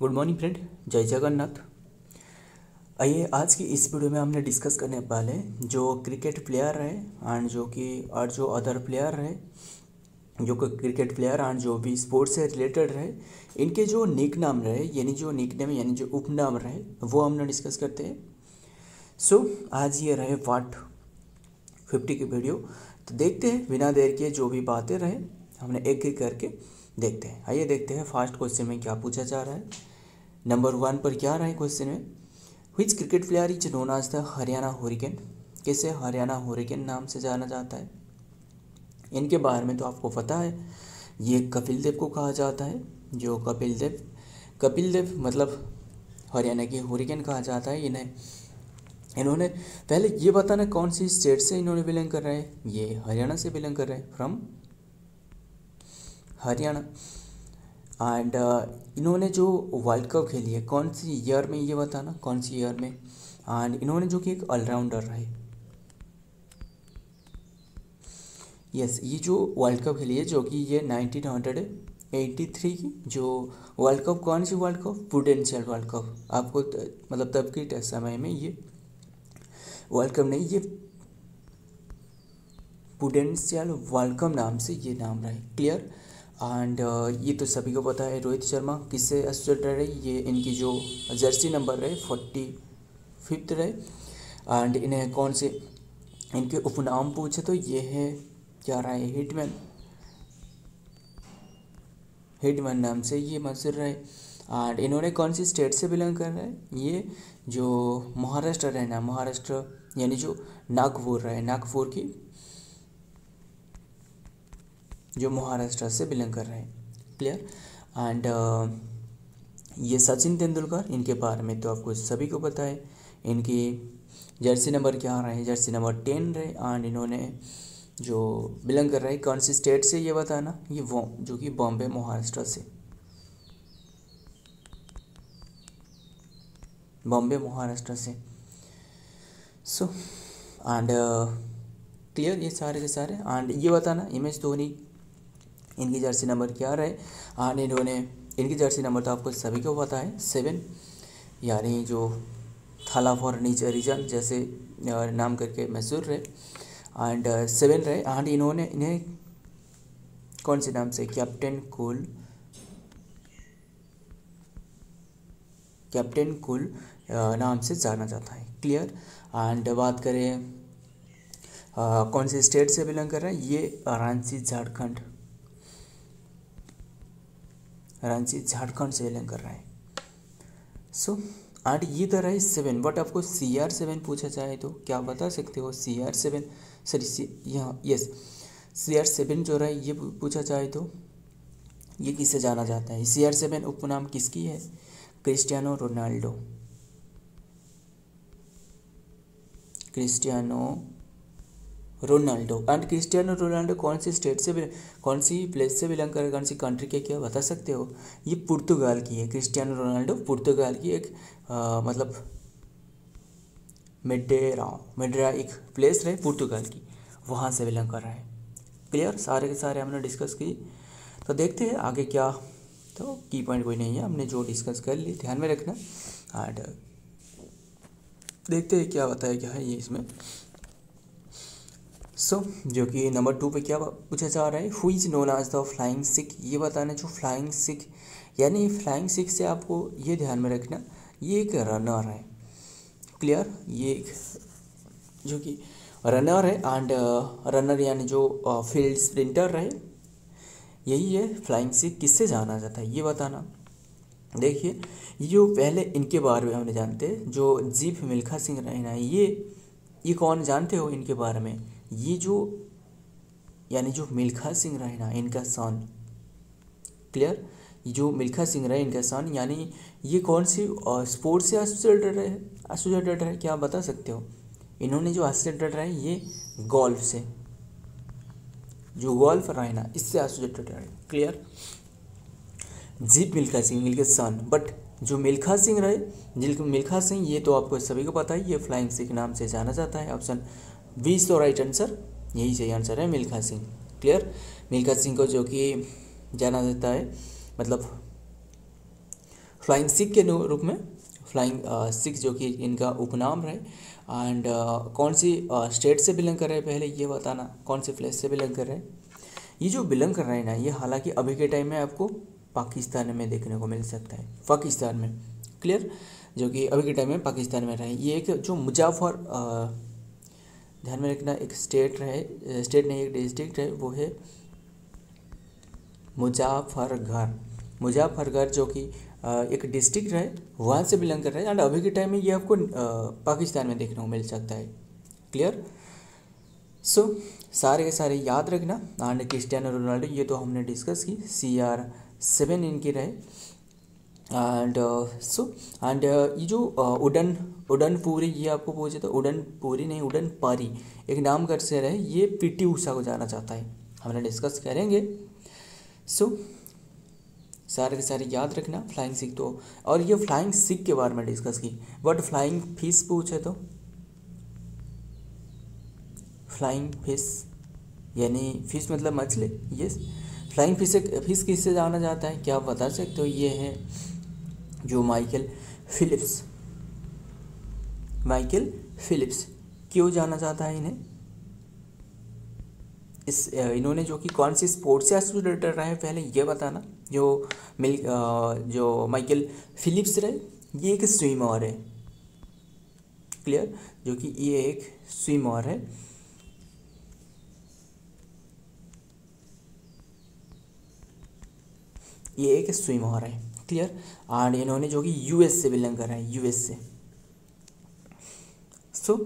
Good morning friend, जय जगन्नाथ। आइए आज की इस वीडियो में हमने डिस्कस करने वाले जो क्रिकेट प्लेयर है एंड जो अदर प्लेयर है, जो क्रिकेट प्लेयर एंड जो भी स्पोर्ट्स से रिलेटेड रहे, इनके जो निक नाम रहे यानी जो निक नेम यानी जो उपनाम रहे वो हमने डिस्कस करते हैं। सो आज ये रहे पार्ट 50 की वीडियो। तो देखते हैं बिना देर के जो भी बातें रहे हमने एक एक करके देखते हैं। आइए देखते हैं फर्स्ट क्वेश्चन में क्या पूछा जा रहा है। नंबर 1 पर क्या रहा है क्वेश्चन में, which cricket player is known as the Haryana hurricane, किसे हरियाणा हुरिकेन नाम से जाना जाता है। इनके बारे में तो आपको पता है, ये कपिल देव को कहा जाता है। जो कपिल देव मतलब हरियाणा के हुरिकेन कहा जाता है इन्हें। इन्होंने पहले ये बताना कौन सी स्टेट से इन्होंने बिलोंग कर रहे हैं। ये हरियाणा से बिलोंग कर रहे हैं, फ्रॉम हरियाणा। एंड इन्होंने जो वर्ल्ड कप खेली है कौन सी ईयर में, ये बताना कौन सी ईयर में। एंड इन्होंने जो कि एक ऑलराउंडर रहे। यस, ये जो वर्ल्ड कप खेली है जो कि ये 1983 की जो वर्ल्ड कप, कौन सी world cup, Prudential world cup. आपको मतलब तब के समय में ये वर्ल्ड कप नहीं, ये प्रूडेंशियल वर्ल्ड कप नाम से ये नाम रहे। क्लियर। एंड ये तो सभी को पता है, रोहित शर्मा किससे एसोसिएटेड रहे, ये इनकी जो जर्सी नंबर रहे 45 रहे। एंड इन्हें कौन से इनके उपनाम पूछे तो ये है क्या रहा है, हिटमैन नाम से ये मशहूर रहे। एंड इन्होंने कौन सी स्टेट से बिलोंग कर रहे हैं, ये जो महाराष्ट्र है ना, महाराष्ट्र यानी जो नागपुर रहे, नागपुर की जो महाराष्ट्र से बिलोंग कर रहे हैं। क्लियर। एंड ये सचिन तेंदुलकर, इनके बारे में तो आपको सभी को पता है। इनकी जर्सी नंबर क्या रहे, जर्सी नंबर 10 रहे। एंड इन्होंने जो बिलोंग कर रहे हैं कौन सी स्टेट से ये बताना, ये वो जो कि बॉम्बे महाराष्ट्र से, बॉम्बे महाराष्ट्र से। सो एंड क्लियर, ये सारे के सारे। एंड ये बताना MS धोनी, इनकी जर्सी नंबर क्या रहे। एंड इन्होंने इनकी जर्सी नंबर तो आपको सभी को पता है 7, यानी जो थाला फॉर रीजन जैसे नाम करके मशहूर रहे। एंड 7 रहे। एंड इन्होंने इन्हें कौन से नाम से, कैप्टन कूल नाम से जाना जाता है। क्लियर। एंड बात करें कौन से स्टेट से बिलोंग कर रहे हैं, ये रांची झारखंड से बिलोंग कर रहा है। सो एंड ये तो रहे 7, बट आपको CR7 पूछा जाए तो क्या बता सकते हो। CR7 सॉरी यहाँ यस, CR7 जो रहे ये पूछा जाए तो ये किससे जाना जाता है। CR7 उपनाम किसकी है, Cristiano Ronaldo and Cristiano Ronaldo कौन सी स्टेट से, कौन सी प्लेस से बिलोंग कर, कौन सी कंट्री के, क्या बता सकते हो। ये पुर्तगाल की है। क्रिस्टियानो रोनाल्डो पुर्तगाल की एक मतलब मेडेरा एक प्लेस रहे पुर्तगाल की, वहाँ से बिलोंग कर रहा है। क्लियर, सारे के सारे हमने डिस्कस की। तो देखते हैं आगे क्या, तो की पॉइंट कोई नहीं है, हमने जो डिस्कस कर ली ध्यान में रखना। एंड देखते हैं क्या बताया क्या है ये इसमें। सो जो कि नंबर 2 पे क्या पूछा जा रहा है, who is known as the flying Sikh. ये बताना जो फ्लाइंग सिख, यानी फ्लाइंग सिख से आपको ये ध्यान में रखना, ये एक रनर है। क्लियर, ये एक जो कि रनर है। एंड रनर यानी जो फील्ड स्प्रिंटर रहे, यही है फ्लाइंग सिख। किससे जाना जाता है ये बताना। देखिए ये जो पहले इनके बारे में हमने जानते हैं, जो जीफ मिल्खा सिंह रहे ना, ये कौन जानते हो इनके बारे में, ये जो यानी जो मिल्खा सिंह रहे ना, इनका सन। क्लियर, जो मिल्खा सिंह रहे इनका सन, यानी ये कौन सी स्पोर्ट्स से एसोसिएटेड रहे, क्या बता सकते हो। इन्होंने जो एसोसिएटेड रहे ये गोल्फ से, जो गोल्फ रहे ना इससे एसोसिएटेड रहे। क्लियर, जीप मिल्खा सिंह इनके सन। बट जो मिल्खा सिंह रहे, मिल्खा सिंह ये तो आपको सभी को पता है, ये फ्लाइंग सिख नाम से जाना जाता है। ऑप्शन 20 तो राइट आंसर, यही सही आंसर है मिल्खा सिंह। क्लियर, मिल्खा सिंह को जो कि जाना जाता है मतलब फ्लाइंग सिख के रूप में, फ्लाइंग सिख जो कि इनका उपनाम रहे। एंड कौन सी स्टेट से बिलोंग कर रहे हैं पहले ये बताना, कौन सी प्लेस से बिलोंग कर रहे हैं। ये जो बिलोंग कर रहे हैं ना, ये हालांकि अभी के टाइम में आपको पाकिस्तान में देखने को मिल सकता है, पाकिस्तान में, क्लियर, जो कि अभी के टाइम में पाकिस्तान में रहे। ये एक जो मुजफ्फर, ध्यान में रखना, एक स्टेट रहे, स्टेट नहीं एक डिस्ट्रिक्ट है, वो है मुजफ्फरगढ़। मुजफ्फरगढ़ जो कि एक डिस्ट्रिक्ट है, वहाँ से बिलोंग कर रहे हैं। एंड अभी के टाइम में ये आपको पाकिस्तान में देखने को मिल सकता है, क्लियर। सो सारे के सारे याद रखना। एंड क्रिस्टियानो रोनाल्डो ये तो हमने डिस्कस की, CR7 इनकी रहे। एंड एंड ये जो उड़न पूरी, ये आपको पूछे तो उड़न पूरी नहीं, उड़न परी एक नाम कर से रहे, ये PT ऊषा को जाना चाहता है, हमने डिस्कस करेंगे। सो सारे के सारे याद रखना। फ्लाइंग सिख तो, और ये फ्लाइंग सिख के बारे में डिस्कस की। बट फ्लाइंग फिश पूछे तो, फ्लाइंग फिश यानी फिश मतलब मछली, यस। फ्लाइंग फिश किससे जाना जाता है, क्या आप बता सकते हो। ये है जो माइकल फिलिप्स क्यों जाना जाता है इन्हें, इन्होंने जो कि कौन सी स्पोर्ट से एसोसिएटेड रहे पहले ये बताना। जो माइकल फिलिप्स रहे, ये एक स्विमर है, क्लियर, जो कि ये एक स्विमर है। ये एक स्विमर है, क्लियर। एंड इन्होंने जो कि US से बिलोंग कर रहा है, US से। सो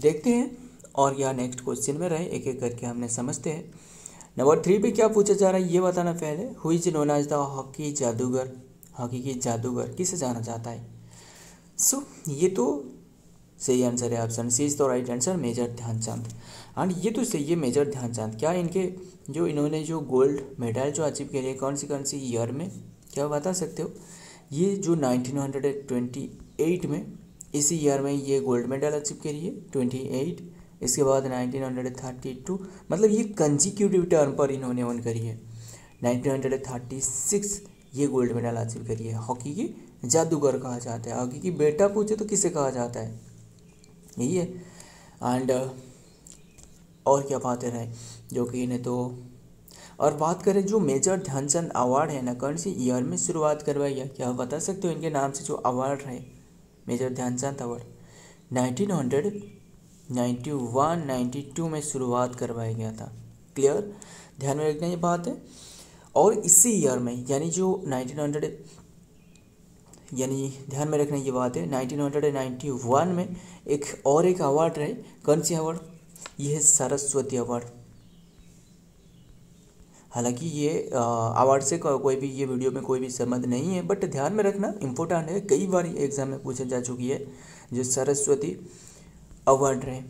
देखते हैं और या नेक्स्ट क्वेश्चन में रहे, एक एक करके हमने समझते हैं। नंबर 3 पे क्या पूछा जा रहा है ये बताना पहले। Who is known as the hockey jadugar, hockey की जादूगर किसे जाना जाता है। सो ये तो सही आंसर है, option C is the right answer, major Dhyan Chand. And ये तो सही है, मेजर ध्यानचंद। क्या इनके जो इन्होंने जो गोल्ड मेडल जो अचीव किए कौन सी ईयर में, क्या बता सकते हो। ये जो 1928 में, इसी ईयर में ये गोल्ड मेडल अचीव करी है 28। इसके बाद 1932, मतलब ये कंजिक्यूटिव टर्म पर इन्होंने वन करी है। 1936 ये गोल्ड मेडल अचीव करी है। हॉकी की जादूगर कहा जाता है। हॉकी की बेटा पूछे तो किसे कहा जाता है, यही है। एंड और क्या बातें रहे जो कि इन्हें तो, और बात करें जो मेजर ध्यानचंद अवार्ड है ना, कौन सी ईयर में शुरुआत करवाई है, क्या बता सकते हो इनके नाम से जो अवार्ड रहे, मेजर ध्यानचंद अवार्ड 1991-92 में शुरुआत करवाया गया था, क्लियर, ध्यान में रखना ये बात है। और इसी ईयर में यानी जो 1900 यानी ध्यान में रखना ये बात है, 1991 में एक अवार्ड रहे, कौन सी अवार्ड, ये है सरस्वती अवार्ड। हालांकि ये अवार्ड से कोई भी ये वीडियो में कोई भी संबंध नहीं है, बट ध्यान में रखना इम्पोर्टेंट है, कई बार एग्जाम में पूछे जा चुकी है। जो सरस्वती अवार्ड रहे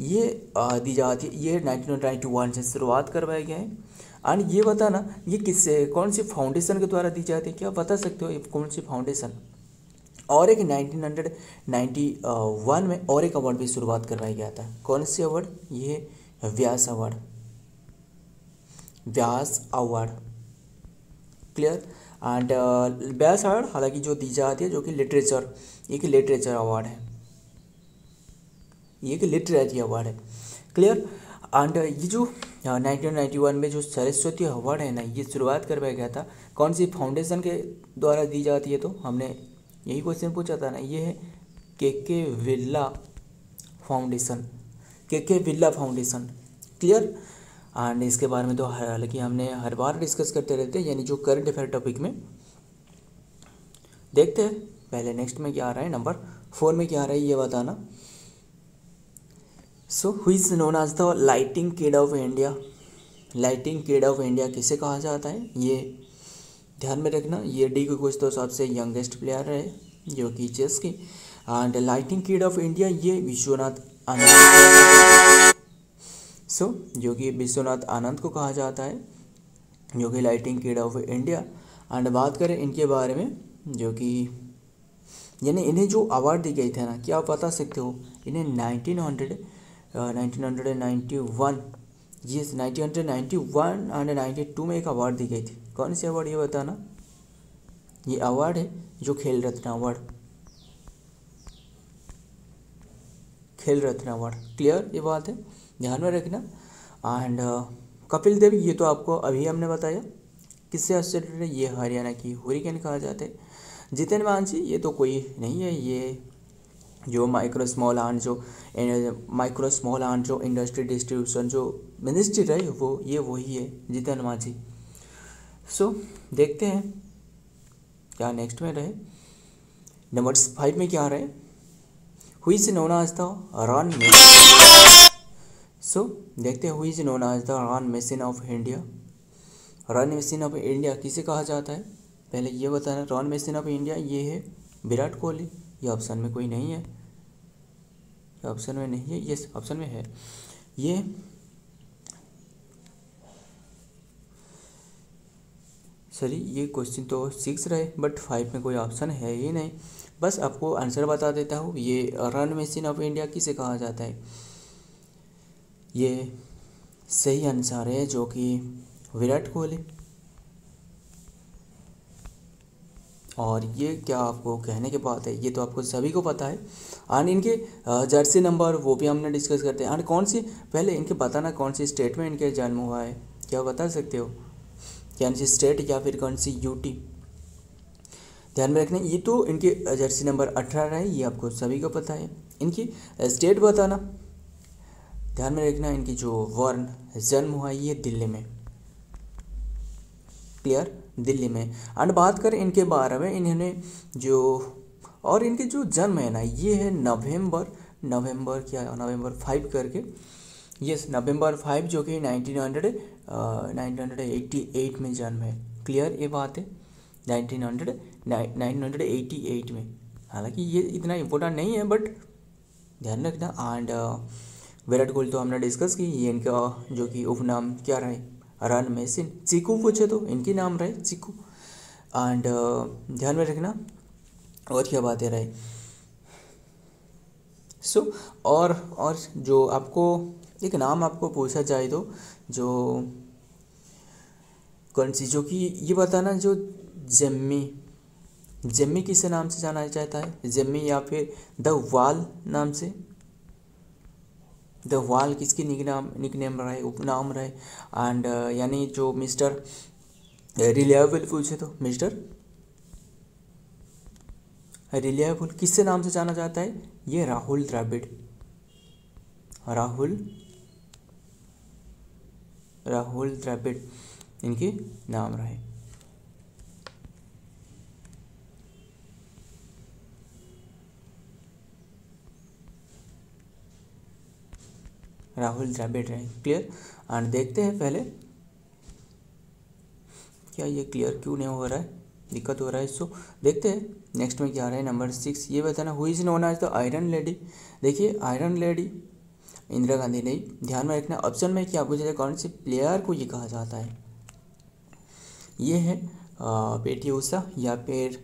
ये दी जाती है, ये 1991 से शुरुआत करवाया गया है। एंड ये बताना ये किससे, कौन सी फाउंडेशन के द्वारा दी जाती है, क्या बता सकते हो ये कौन सी फाउंडेशन। और एक 1991 में और एक अवार्ड भी शुरुआत करवाया गया था, कौन सी अवार्ड, ये Vyas award, clear. And Vyas award हालांकि जो दी जाती है जो कि लिटरेचर, एक लिटरेचर अवार्ड है, ये एक लिटरेरी अवार्ड है, क्लियर। एंड ये जो 1991 में जो सरस्वती अवार्ड है ना, ये शुरुआत करवाया गया था, कौन सी फाउंडेशन के द्वारा दी जाती है, तो हमने यही क्वेश्चन पूछा था ना, ये है के बिरला फाउंडेशन, के बिरला फाउंडेशन, क्लियर। एंड इसके बारे में तो हालांकि हमने हर बार डिस्कस करते रहते हैं, यानी जो करंट अफेयर टॉपिक में। देखते हैं पहले नेक्स्ट में क्या आ रहा है, नंबर 4 में क्या आ रहा है ये बताना। So who is known as the lighting kid of India, lighting kid of India किसे कहा जाता है, ये ध्यान में रखना। ये डी को कुछ तो सबसे यंगेस्ट प्लेयर है जो कि चेस की। And lighting kid of India ये विश्वनाथ आनंद, सो जो कि विश्वनाथ आनंद को कहा जाता है, जो कि lighting kid of India. And बात करें इनके बारे में, जो कि यानी इन्हें जो अवार्ड दी गई थे ना, क्या आप बता सकते हो इन्हें 1991 ये 1991 एंड 92 में एक अवार्ड दी गई थी, कौन सी अवार्ड ये बताना। ये अवार्ड है जो खेल रत्न अवार्ड, खेल रत्न अवार्ड। क्लियर ये बात है, ध्यान में रखना। एंड कपिल देव ये तो आपको अभी हमने बताया किससे एसोसिएटेड है, ये हरियाणा की हुरिकेन कहा जाता है। जितेन मांझी ये तो कोई नहीं है, ये जो माइक्रो स्मॉल एंड जो इंडस्ट्री डिस्ट्रीब्यूशन जो मिनिस्ट्री रहे वो ये वही है जितेन मांझी। सो देखते हैं क्या नेक्स्ट में रहे। नंबर 5 में क्या रहे, who is known as the run machine. So देखते हैं who is known as the run machine of India. Run machine of India किसे कहा जाता है, पहले ये बताना। रन मशीन ऑफ इंडिया ये है विराट कोहली, ये ऑप्शन में कोई नहीं है, ये ऑप्शन में नहीं है, ये ऑप्शन में है। ये सॉरी ये क्वेश्चन तो 6 रहे बट 5 में कोई ऑप्शन है ही नहीं। बस आपको आंसर बता देता हूँ, ये रन मशीन ऑफ इंडिया किसे कहा जाता है। ये सही आंसर है जो कि विराट कोहली। और ये क्या आपको कहने की बात है, ये तो आपको सभी को पता है। एंड इनके जर्सी नंबर वो भी हमने डिस्कस करते हैं। एंड कौन सी, पहले इनके बताना कौन सी स्टेट में इनके जन्म हुआ है, क्या बता सकते हो, कौन सी स्टेट या फिर कौन सी यूटी। ध्यान में रखना, ये तो इनके जर्सी नंबर 18 है, ये आपको सभी को पता है। इनकी स्टेट बताना, ध्यान में रखना। इनकी जो वर्ण जन्म हुआ ये दिल्ली में, क्लियर, दिल्ली में। एंड बात करें इनके बारे में, इन्होंने जो और इनके जो जन्म है ना ये है नवंबर 5 करके, यस नवंबर 5 जो कि 1988 में जन्म है। क्लियर ये बात है, 1988 में। हालांकि ये इतना इम्पोर्टेंट नहीं है बट ध्यान रखना। एंड विराट कोहली तो हमने डिस्कस की, ये इनका जो कि उपनाम क्या रहे, रन मशीन। चीकू पूछे तो इनकी नाम रहे चीकू। एंड ध्यान में रखना और क्या बातें रहे। सो और जो आपको एक नाम आपको पूछा जाए तो जो कौन सी, जो कि ये बताना, जो जम्मी किस नाम से जाना जाता है, जम्मी या फिर द वाल नाम से। द वाल किसकी निकनेम रहे, उपनाम रहे। एंड यानी जो मिस्टर रिलायबल पूछे तो मिस्टर रिलायबल किससे नाम से जाना जाता है, ये राहुल द्रविड़ इनके नाम रहे। राहुल द्रविड़ रहे, क्लियर। एंड देखते हैं पहले क्या ये क्लियर क्यों नहीं हो रहा है, दिक्कत हो रहा है। सो देखते हैं नेक्स्ट में क्या रहा है। नंबर 6 ये बताना, who is known as the iron lady. देखिए आयरन लेडी इंदिरा गांधी नहीं, ध्यान में रखना। ऑप्शन में क्या पूछा जाए, कौन से प्लेयर को ये कहा जाता है, ये है पीटी उषा या फिर,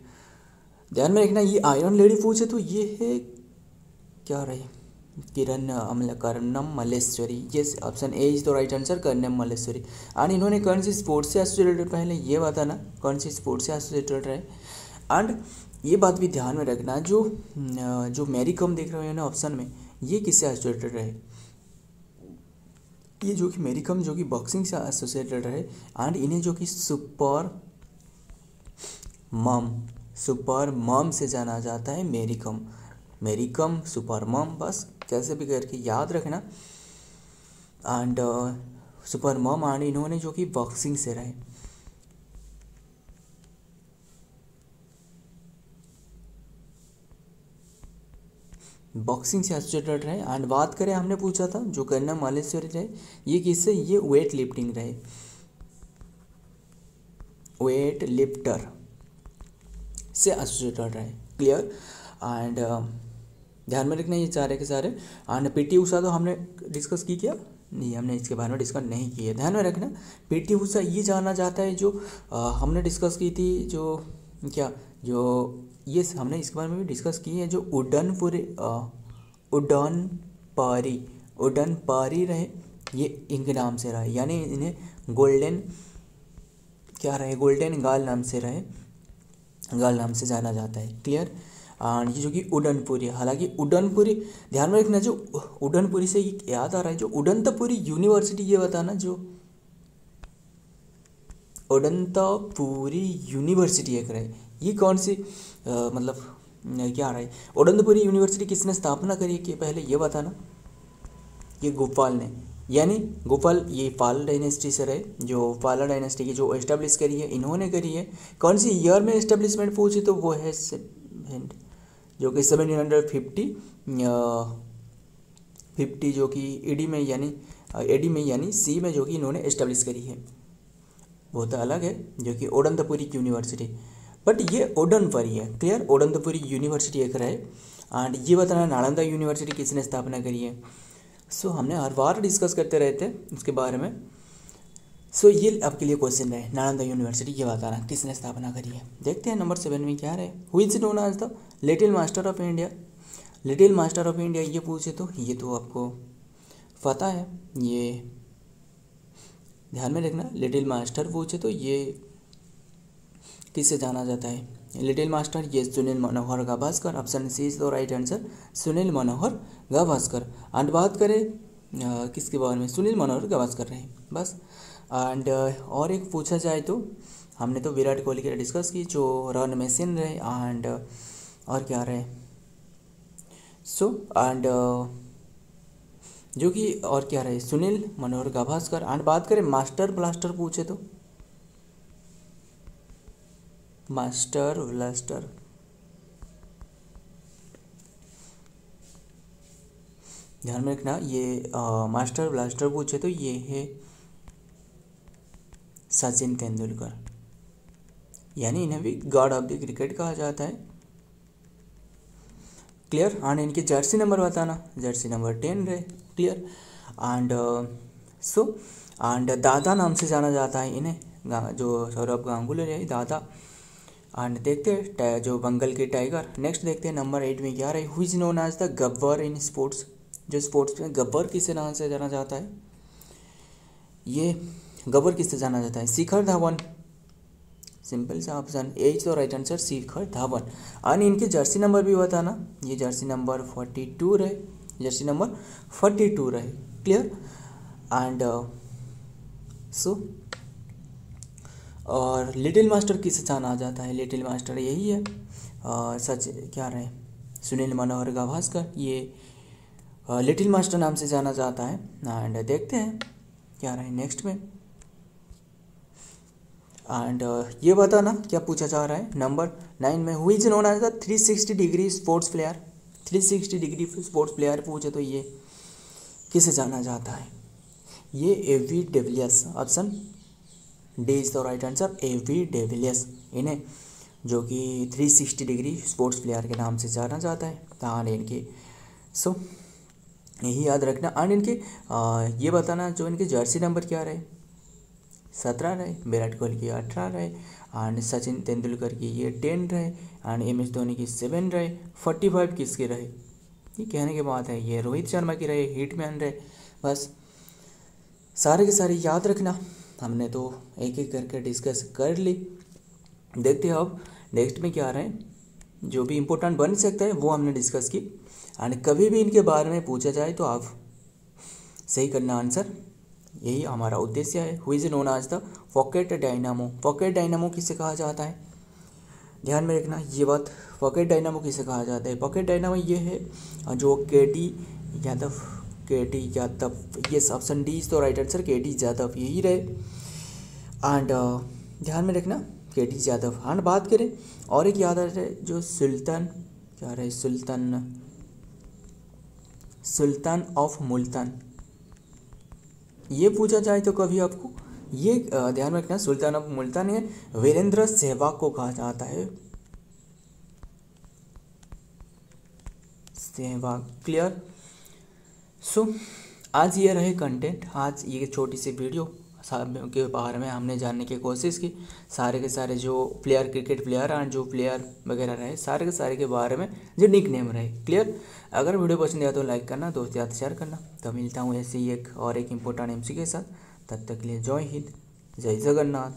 ध्यान में रखना ये आयरन लेडी पूछे तो ये है क्या रहे, कर्णम मल्लेश्वरी। ये option A is the right answer, Karnam Malleswari. And इन्होंने कौन सी स्पोर्ट्स से एसोसिएटेड, पहले ये बताना कौन सी स्पोर्ट्स से एसोसिएटेड रहे। एंड ये बात भी ध्यान में रखना, जो मैरी कॉम देख रहे हो ना ऑप्शन में, ये किससे एसोसिएटेड रहे, ये जो कि मैरी कॉम जो कि बॉक्सिंग से एसोसिएटेड रहे। एंड इन्हें जो कि सुपर मॉम से जाना जाता है, मैरी कॉम सुपर मॉम, बस कैसे भी करके याद रखना। And super mom. एंड इन्होंने जो कि बॉक्सिंग से रहे, बॉक्सिंग से एसोसिएटेड रहे। एंड बात करें, हमने पूछा था जो कर्णम मल्लेश्वरी रहे ये किससे, ये वेट लिफ्टिंग रहे, वेट लिफ्टर से एसोसिएटेड रहे, क्लियर। एंड ध्यान में रखना ये सारे के सारे। एंड पीटी उषा तो हमने डिस्कस की क्या, नहीं हमने इसके बारे में डिस्कस नहीं किया। ध्यान में रखना पीटी उषा ये जाना जाता है, जो हमने डिस्कस की थी, जो क्या जो ये हमने इसके बारे में भी डिस्कस की है, जो उड़न पारी रहे, ये इनके नाम से रहे, यानी इन्हें गोल्डन गर्ल नाम से रहे। गर्ल नाम से जाना जाता है। क्लियर। एंड ये जो कि उड़नपुरी, हालांकि उड़नपुरी ध्यान में रखना, जो उड़नपुरी से याद आ रहा है, जो उड़नपुरी यूनिवर्सिटी, ये बताना, जो उड़नपुरी यूनिवर्सिटी एक रहे, ये कौन सी मतलब क्या रहा है, उड़नपुरी यूनिवर्सिटी किसने स्थापना करी कि पहले ये बताना। ये गोपाल ने, यानी गोपाल, ये पाल डायनेस्टी से रहे, जो पाला डायनेस्टी की जो एस्टेब्लिश करी है इन्होंने करी है। कौन सी ईयर में एस्टेब्लिशमेंट पूछी तो वो है जो कि 750 जो कि एडी में यानी सी में जो कि इन्होंने एस्टेब्लिश करी है, बहुत अलग है, जो कि उड़नपुरी यूनिवर्सिटी, बट ये उड़नपुरी है। क्लियर। उड़नपुरी यूनिवर्सिटी एक रहे। एंड ये बताना नालंदा यूनिवर्सिटी किसने स्थापना करी है। सो हमने हर बार डिस्कस करते रहते हैं उसके बारे में। सो ये आपके लिए क्वेश्चन है, नालंदा यूनिवर्सिटी ये बताना किसने स्थापना करी है। देखते हैं नंबर 7 में क्या रहे। Who is known as the little master of India. Little master of India ये पूछे तो ये तो आपको पता है, ये ध्यान में रखना। लिटिल मास्टर पूछे तो ये किससे जाना जाता है, लिटिल मास्टर, ये Sunil Manohar Gavaskar. Option C is the right answer, Sunil Manohar Gavaskar. And बात करें किसके बारे में, सुनील मनोहर गावस्कर रहे बस। एंड और एक पूछा जाए तो हमने तो विराट कोहली की डिस्कस की, जो रन मशीन रहे। एंड और क्या रहे, सो एंड जो कि और क्या रहे, सुनील मनोहर गावस्कर। एंड बात करें मास्टर ब्लास्टर पूछे तो मास्टर ब्लास्टर, ध्यान में रखना, ये मास्टर ब्लास्टर पूछे तो ये है सचिन तेंदुलकर, यानी इन्हें भी गॉड ऑफ द क्रिकेट कहा जाता है। क्लियर। एंड इनके जर्सी नंबर बताना, जर्सी नंबर 10 रहे। क्लियर। एंड सो एंड दादा नाम से जाना जाता है इन्हें, जो सौरभ गांगुली रहे, दादा। एंड देखते हैं जो बंगाल के टाइगर। नेक्स्ट देखते हैं नंबर 8 में क्या रहे। Who is known as the Gabbar in sports. जो स्पोर्ट्स में गब्बर किससे नाम से जाना जाता है, ये गब्बर किससे जाना जाता है, शिखर धवन। सिंपल सा option A is the right answer, Shikhar Dhawan. And इनके जर्सी नंबर भी बताना, ये जर्सी नंबर 42 रहे, जर्सी नंबर 42 रहे। क्लियर। एंड सो और लिटिल मास्टर किससे जाना जाता है, लिटिल मास्टर यही है सच क्या रहे, सुनील मनोहर गावस्कर, ये लिटिल मास्टर नाम से जाना जाता है। एंड देखते हैं क्या रहे नेक्स्ट में। एंड ये बताना क्या पूछा जा रहा है नंबर 9 में। Who is known as the 360 degree sports player. 360 degree sports player पूछे तो ये किसे जाना जाता है, ये AB de Villiers. Option D is the right answer, AB de Villiers, इन्हें जो कि 360 डिग्री स्पोर्ट्स प्लेयर के नाम से जाना जाता है। तान इनके सो यही याद रखना। एंड इनके ये बताना जो इनके जर्सी नंबर क्या रहे, 17 रहे, विराट कोहली की 18 रहे, एंड सचिन तेंदुलकर की ये 10 रहे, एंड MS धोनी की 7 रहे, 45 किसके रहे, ये कहने के बाद है, ये रोहित शर्मा की रहे, हिटमैन रहे। बस सारे के सारे याद रखना। हमने तो एक एक करके डिस्कस कर ली। देखते हैं अब नेक्स्ट में क्या रहे, जो भी इम्पोर्टेंट बन सकता है वो हमने डिस्कस की। एंड कभी भी इनके बारे में पूछा जाए तो आप सही करना आंसर, यही हमारा उद्देश्य है। Who is known as the pocket dynamo. Pocket dynamo किसे कहा जाता है, ध्यान में रखना ये बात, पॉकेट डायनामो किसे कहा जाता है। पॉकेट डायनामो ये है जो KD यादव, ये ऑप्शन डी इज तो राइट आंसर, KD यादव यही रहे। एंड ध्यान में रखना KD यादव। एंड बात करें और एक याद आ रहा है जो सुल्तान क्या रहे, सुल्तान ऑफ मुल्तान, ये पूछा जाए तो कभी आपको ये ध्यान में रखना, सुल्तान ऑफ मुल्तान है वीरेंद्र सहवाग को कहा जाता है, सहवाग। क्लियर। सो आज ये रहे कंटेंट, आज ये छोटी सी वीडियो के बारे में हमने जानने की कोशिश की। सारे के सारे जो प्लेयर, क्रिकेट प्लेयर और जो प्लेयर वगैरह रहे, सारे के सारे के बारे में जो निक नेम रहे। क्लियर। अगर वीडियो पसंद आया तो लाइक करना, दोस्त याद शेयर करना। तो मिलता हूँ ऐसे ही एक इम्पोर्टेंट MC के साथ। तब तक के लिए जय हिंद, जय जगन्नाथ।